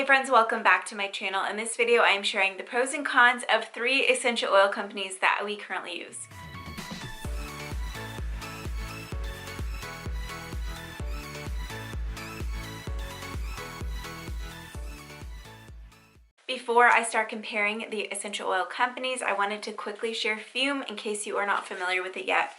Hey friends, welcome back to my channel. In this video, I am sharing the pros and cons of 3 essential oil companies that we currently use. Before I start comparing the essential oil companies, I wanted to quickly share Fume in case you are not familiar with it yet.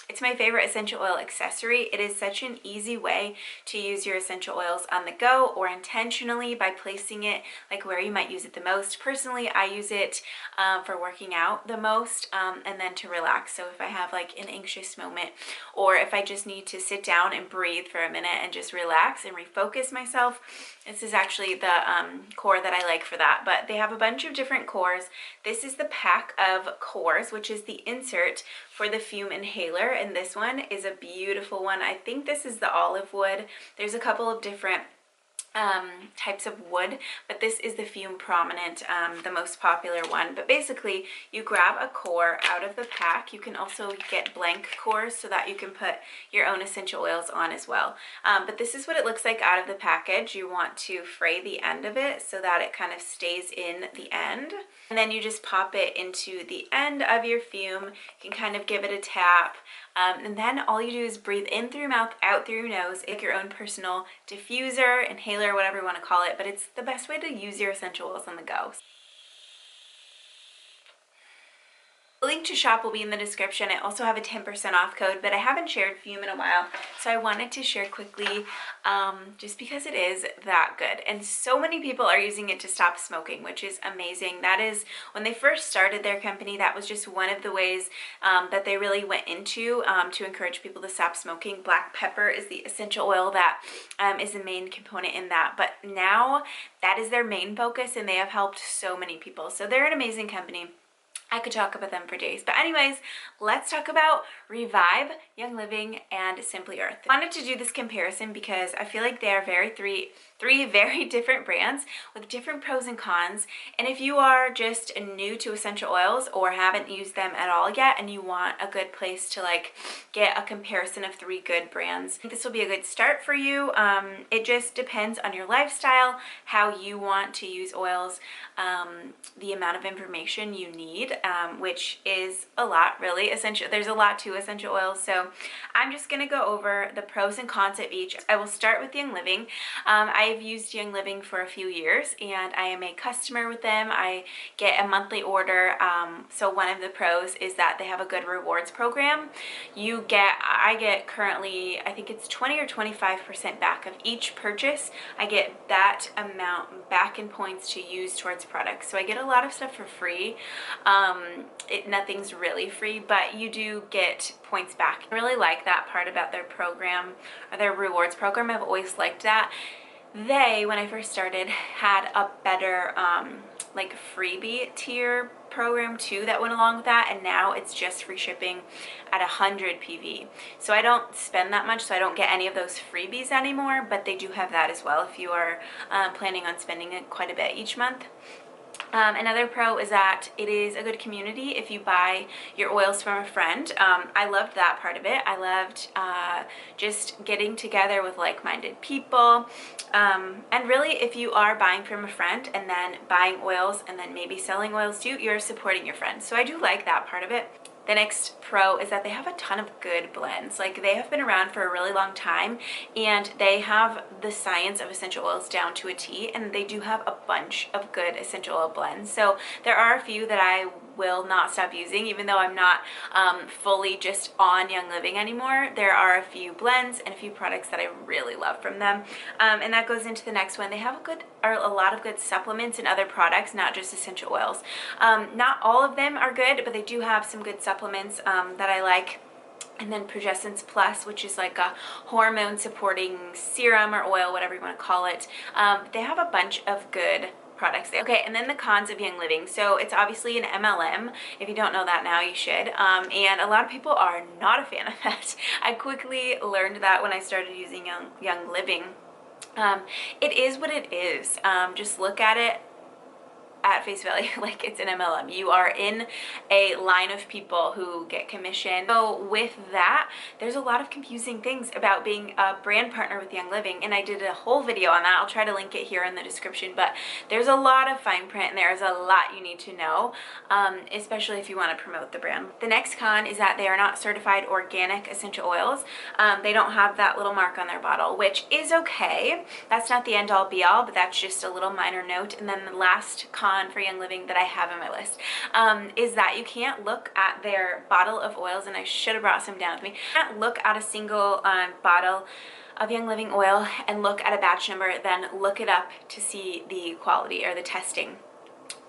It's my favorite essential oil accessory. It is such an easy way to use your essential oils on the go or intentionally by placing it like where you might use it the most. Personally, I use it for working out the most and then to relax. So if I have like an anxious moment or if I just need to sit down and breathe for a minute and just relax and refocus myself, this is actually the core that I like for that. But they have a bunch of different cores. This is the pack of cores, which is the insert for the Fume inhaler, and this one is a beautiful one. I think this is the olive wood. There's a couple of different types of wood, but this is the Fume prominent, the most popular one. But basically, you grab a core out of the pack. You can also get blank cores so that you can put your own essential oils on as well. But this is what it looks like out of the package. You want to fray the end of it so that it kind of stays in the end. And then you just pop it into the end of your Fume. You can kind of give it a tap. And then all you do is breathe in through your mouth, out through your nose. It's your own personal diffuser, inhaler, whatever you want to call it, but it's the best way to use your essential oils on the go. The link to shop will be in the description. I also have a 10% off code, but I haven't shared Fume in a while, so I wanted to share quickly just because it is that good. And so many people are using it to stop smoking, which is amazing. That is, when they first started their company, that was just one of the ways that they really went into to encourage people to stop smoking. Black pepper is the essential oil that is the main component in that, but now that is their main focus, and they have helped so many people. So they're an amazing company. I could talk about them for days. But anyways, let's talk about Revive, Young Living, and Simply Earth. I wanted to do this comparison because I feel like they are three very different brands with different pros and cons. And if you are just new to essential oils or haven't used them at all yet and you want a good place to like get a comparison of 3 good brands, I think this will be a good start for you. It just depends on your lifestyle, how you want to use oils, the amount of information you need, which is a lot really. There's a lot to essential oils, so I'm just gonna go over the pros and cons of each. I will start with Young Living. I've used Young Living for a few years and I am a customer with them. I get a monthly order, so one of the pros is that they have a good rewards program. I get currently, I think it's 20 or 25% back of each purchase. I get that amount back in points to use towards products, so I get a lot of stuff for free. Nothing's really free, but you do get points back. I really like that part about their program, or their rewards program. I've always liked that. They, when I first started, had a better like freebie tier program too that went along with that, and now it's just free shipping at 100 PV. So I don't spend that much, so I don't get any of those freebies anymore, but they do have that as well if you are planning on spending it quite a bit each month. Another pro is that it is a good community if you buy your oils from a friend. I loved that part of it. I loved just getting together with like-minded people. And really, if you are buying from a friend and then buying oils and then maybe selling oils too, you're supporting your friends. So I do like that part of it. The next pro is that they have a ton of good blends. Like, they have been around for a really long time and they have the science of essential oils down to a T, and they do have a bunch of good essential oil blends. So there are a few that I will not stop using, even though I'm not fully just on Young Living anymore. There are a few blends and a few products that I really love from them, and that goes into the next one. They have a lot of good supplements and other products, not just essential oils. Not all of them are good, but they do have some good supplements that I like. And then Progestins Plus, which is like a hormone supporting serum or oil, whatever you want to call it. They have a bunch of good products. Okay, and then the cons of Young Living. So it's obviously an MLM. If you don't know that now, you should. And a lot of people are not a fan of that. I quickly learned that when I started using Young Living. It is what it is. Just look at it at face value like it's an MLM. You are in a line of people who get commission. So with that, there's a lot of confusing things about being a brand partner with Young Living, and I did a whole video on that. I'll try to link it here in the description, but there's a lot of fine print and there's a lot you need to know, especially if you want to promote the brand. The next con is that they are not certified organic essential oils. They don't have that little mark on their bottle, which is okay. That's not the end all be all, but that's just a little minor note. And then the last con for Young Living that I have on my list is that you can't look at their bottle of oils, and I should have brought some down with me. You can't look at a single bottle of Young Living oil and look at a batch number, then look it up to see the quality or the testing.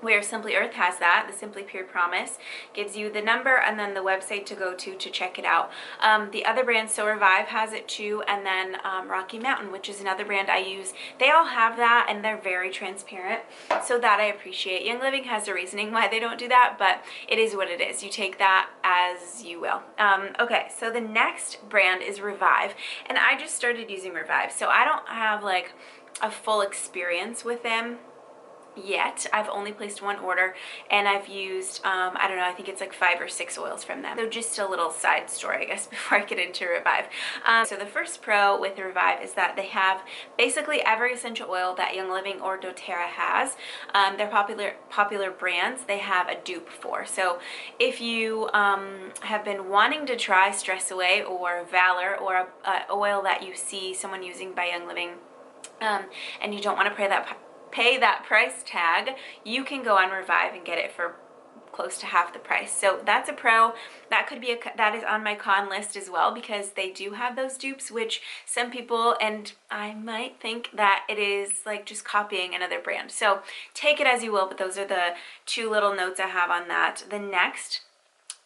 Where Simply Earth has that, the Simply Pure Promise, gives you the number and then the website to go to check it out. The other brand, So Revive, has it too, and then Rocky Mountain, which is another brand I use. They all have that, and they're very transparent, so that I appreciate. Young Living has a reasoning why they don't do that, but it is what it is. You take that as you will. Okay, so the next brand is Revive, and I just started using Revive, so I don't have like a full experience with them yet. I've only placed one order, and I've used I don't know, I think it's like 5 or 6 oils from them. So just a little side story, I guess, before I get into Revive. So the first pro with Revive is that they have basically every essential oil that Young Living or doTERRA has. They're popular brands they have a dupe for. So if you have been wanting to try Stress Away or Valor, or a oil that you see someone using by Young Living, and you don't want to pay that price tag, you can go on Revive and get it for close to half the price. So that's a pro. That could be that is on my con list as well, because they do have those dupes, which some people, and I might think that it is like just copying another brand. So take it as you will, but those are the 2 little notes I have on that. The next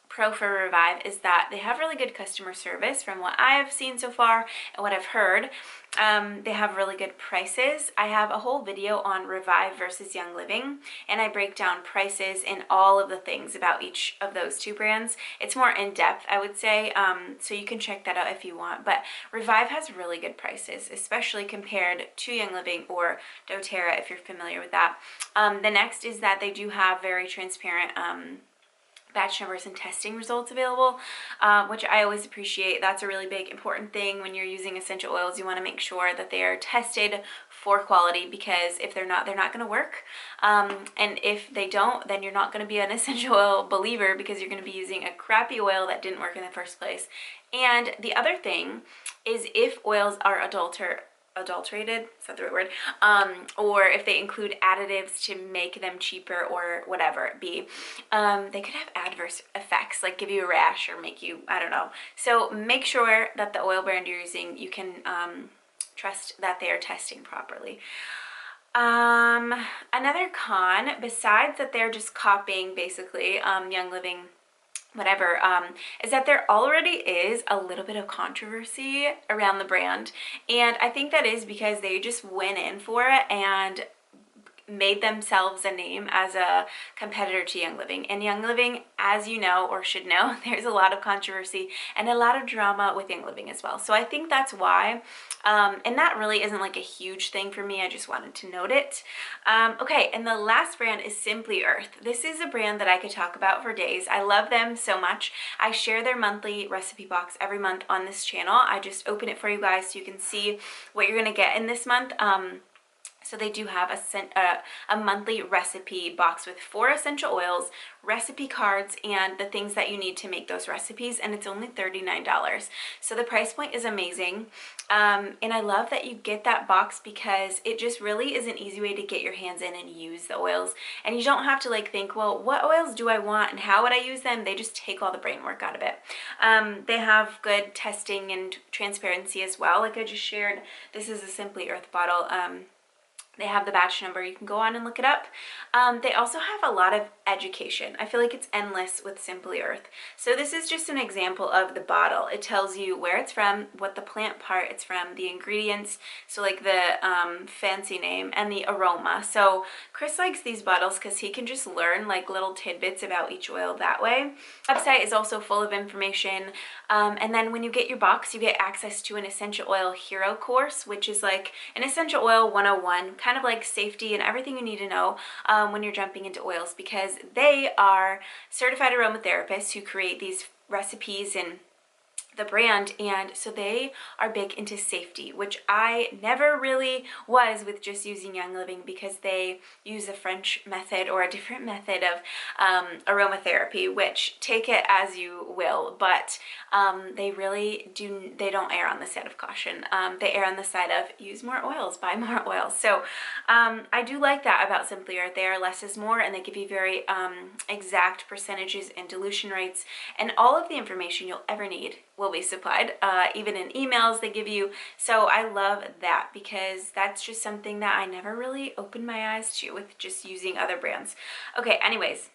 pro for Revive is that they have really good customer service from what I have seen so far and what I've heard. They have really good prices. I have a whole video on Revive versus Young Living, and I break down prices and all of the things about each of those 2 brands. It's more in-depth, I would say, so you can check that out if you want. But Revive has really good prices, especially compared to Young Living or doTERRA, if you're familiar with that. The next is that they do have very transparent batch numbers and testing results available, which I always appreciate. That's a really big important thing when you're using essential oils. You want to make sure that they are tested for quality, because if they're not going to work, and if they don't, then you're not going to be an essential oil believer, because you're going to be using a crappy oil that didn't work in the first place. And the other thing is, if oils are adulterated, is that the right word, or if they include additives to make them cheaper or whatever it be, they could have adverse effects, like give you a rash or make you, I don't know. So make sure that the oil brand you're using, you can trust that they are testing properly. Another con, besides that they're just copying basically Young Living whatever, is that there already is a little bit of controversy around the brand, and I think that is because they just went in for it and made themselves a name as a competitor to Young Living. And Young Living, as you know or should know, there's a lot of controversy and a lot of drama with Young Living as well. So I think that's why, and that really isn't like a huge thing for me. I just wanted to note it. Okay, and the last brand is Simply Earth. This is a brand that I could talk about for days. I love them so much. I share their monthly recipe box every month on this channel. I just open it for you guys so you can see what you're gonna get in this month. So they do have a monthly recipe box with 4 essential oils, recipe cards, and the things that you need to make those recipes, and it's only $39. So the price point is amazing, and I love that you get that box, because it just really is an easy way to get your hands in and use the oils, and you don't have to like think, well, what oils do I want and how would I use them? They just take all the brain work out of it. They have good testing and transparency as well. Like I just shared, this is a Simply Earth bottle. They have the batch number. You can go on and look it up. They also have a lot of education. I feel like it's endless with Simply Earth. So this is just an example of the bottle. It tells you where it's from, what the plant part it's from, the ingredients, so like the fancy name, and the aroma. So Chris likes these bottles because he can just learn like little tidbits about each oil that way. The website is also full of information. And then when you get your box, you get access to an essential oil hero course, which is like an essential oil 101 kind of like safety and everything you need to know when you're jumping into oils, because they are certified aromatherapists who create these recipes and the brand, and so they are big into safety, which I never really was with just using Young Living, because they use a French method or a different method of aromatherapy, which take it as you will, but they really do, they don't err on the side of caution. They err on the side of use more oils, buy more oils. So I do like that about Simply Earth. They are less is more, and they give you very exact percentages and dilution rates, and all of the information you'll ever need will be supplied, even in emails they give you. So I love that, because that's just something that I never really opened my eyes to with just using other brands. Okay, anyways,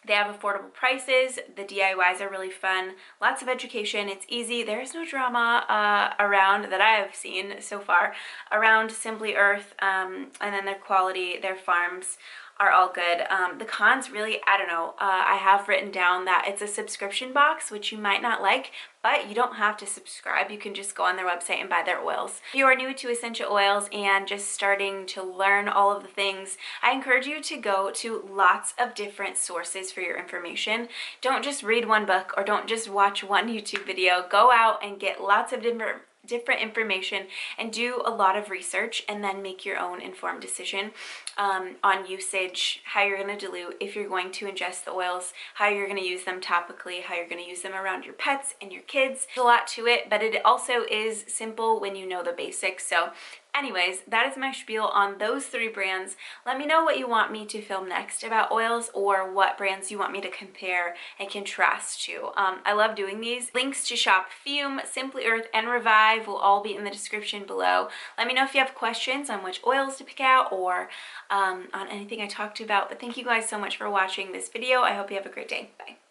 they have affordable prices. The DIYs are really fun. Lots of education. It's easy. There's no drama around that I have seen so far around Simply Earth, and then their quality, their farms are all good. The cons, really, I don't know. I have written down that it's a subscription box, which you might not like, but you don't have to subscribe. You can just go on their website and buy their oils. If you are new to essential oils and just starting to learn all of the things, I encourage you to go to lots of different sources for your information. Don't just read one book or don't just watch one YouTube video. Go out and get lots of different information and do a lot of research, and then make your own informed decision on usage, how you're going to dilute, if you're going to ingest the oils, how you're going to use them topically, how you're going to use them around your pets and your kids. There's a lot to it, but it also is simple when you know the basics. So anyways, that is my spiel on those 3 brands. Let me know what you want me to film next about oils, or what brands you want me to compare and contrast to. I love doing these. Links to shop Fume, Simply Earth, and Revive will all be in the description below. Let me know if you have questions on which oils to pick out, or on anything I talked about. But thank you guys so much for watching this video. I hope you have a great day. Bye.